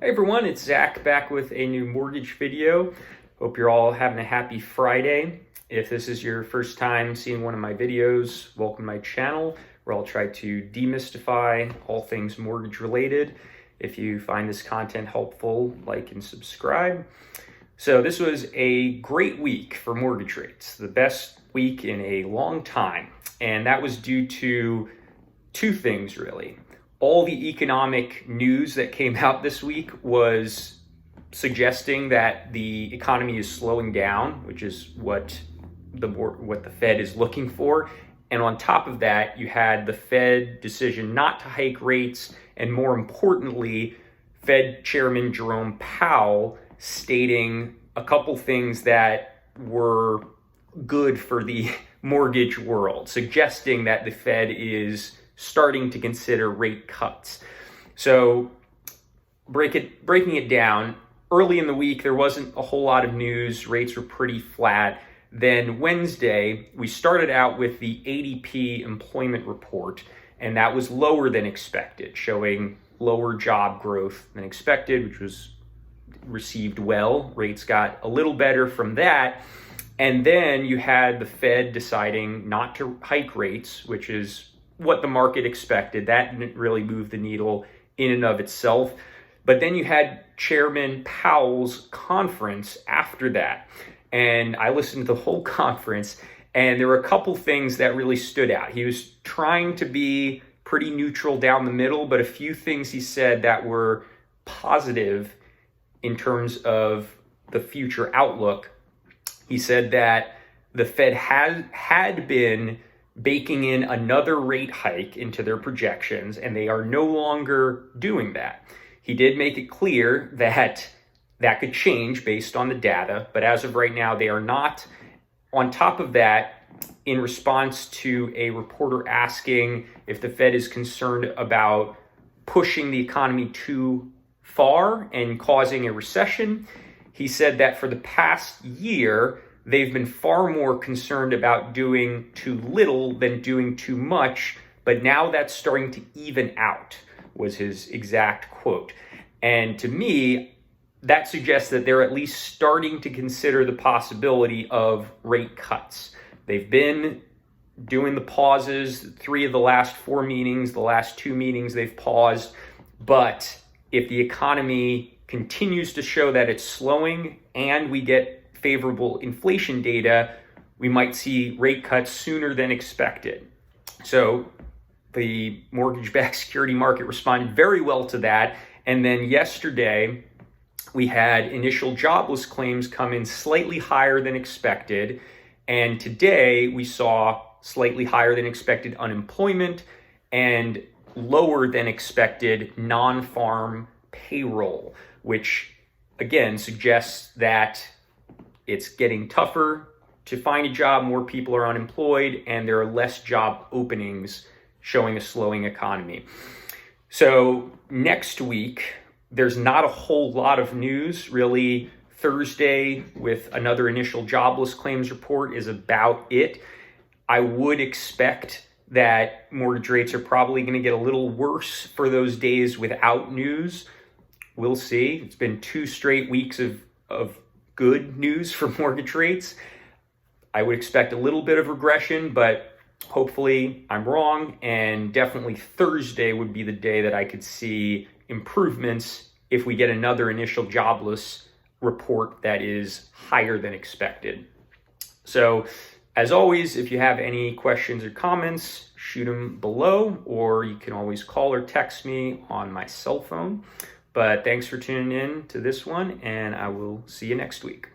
Hey everyone, it's Zach back with a new mortgage video. Hope you're all having a happy Friday. If this is your first time seeing one of my videos, welcome to my channel where I'll try to demystify all things mortgage related. If you find this content helpful, like and subscribe. So this was a great week for mortgage rates, the best week in a long time. And that was due to two things really. All the economic news that came out this week was suggesting that the economy is slowing down, which is what the Fed is looking for. And on top of that, you had the Fed decision not to hike rates, and more importantly, Fed Chairman Jerome Powell stating a couple things that were good for the mortgage world, suggesting that the Fed is starting to consider rate cuts. So breaking it down, early in the week, there wasn't a whole lot of news. Rates were pretty flat. Then Wednesday, we started out with the ADP employment report, and that was lower than expected, showing lower job growth than expected, which was received well. Rates got a little better from that. And then you had the Fed deciding not to hike rates, which is what the market expected. That didn't really move the needle in and of itself. But then you had Chairman Powell's conference after that. And I listened to the whole conference, and there were a couple things that really stood out. He was trying to be pretty neutral down the middle, but a few things he said that were positive in terms of the future outlook. He said that the Fed had been baking in another rate hike into their projections, and they are no longer doing that. He did make it clear that that could change based on the data, but as of right now, they are not. On top of that, in response to a reporter asking if the Fed is concerned about pushing the economy too far and causing a recession, he said that for the past year, they've been far more concerned about doing too little than doing too much, but now that's starting to even out, was his exact quote. And to me, that suggests that they're at least starting to consider the possibility of rate cuts. They've been doing the pauses, 3 of the last 4 meetings, the last 2 meetings they've paused, but if the economy continues to show that it's slowing and we get favorable inflation data, we might see rate cuts sooner than expected. So the mortgage-backed security market responded very well to that. And then yesterday, we had initial jobless claims come in slightly higher than expected. And today, we saw slightly higher than expected unemployment and lower than expected non-farm payroll, which again suggests that it's getting tougher to find a job, more people are unemployed, and there are less job openings, showing a slowing economy. So next week, there's not a whole lot of news. Really, Thursday with another initial jobless claims report is about it. I would expect that mortgage rates are probably going to get a little worse for those days without news. We'll see. It's been 2 straight weeks of good news for mortgage rates. I would expect a little bit of regression, but hopefully I'm wrong. And definitely Thursday would be the day that I could see improvements if we get another initial jobless report that is higher than expected. So as always, if you have any questions or comments, shoot them below, or you can always call or text me on my cell phone. But thanks for tuning in to this one, and I will see you next week.